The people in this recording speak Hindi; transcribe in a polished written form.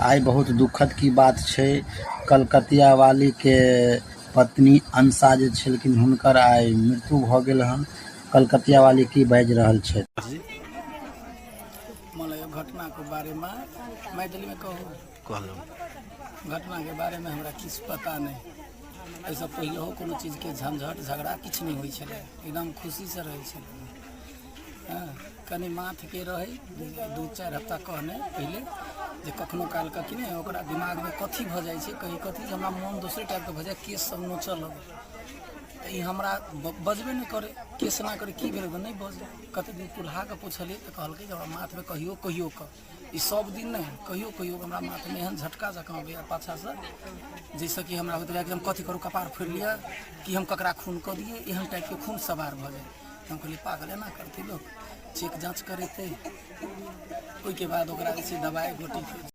आई बहुत दुखद की बात छै। कलकतिया वाली के पत्नी अंसा जे छलखिन हुनकर आई मृत्यु भ गेल हन। कलकतिया वाली की बाजि रहल छै? घटना के बारे में मैथिली में कहूँ घटना के बारे में हमरा किछ पता नहीं। ऐसा पहले कोनो चीज के झंझट झगड़ा किछ नहीं होई छले, एकदम खुशी से रहे छले। कनी माथ के रहे 2-4 हफ्ता कहने पहले जे कखनो काल का कि नहीं ओकरा दिमाग में कथी भ जाय छै, कहीं कथी हमरा मन दूसरे टाइप के भ जाय, केस सब नोचल लगे। तो ई हमरा बजबे नहीं करे, केस ना करे की भेल नहीं बजे। कते दिन पुरहा के पूछलिए तो कहलके जे हमरा माथ में कहियो कहियो क ई सब दिन नहीं कहियो कहियो हमरा माथ में एहन झटका जकाँ आबैया पाछा से, जैसे कि हमरा होइत रहे कि हम कथी करूँ, कपार फोड़ लिया कि हम ककरा खून क दिए, एहन टाइप के खून सवार भ जाए। हम कहलिए पागल एना करते लोग, चेक जाँच करेते, ओई के बाद ओकरा दवाई गोटी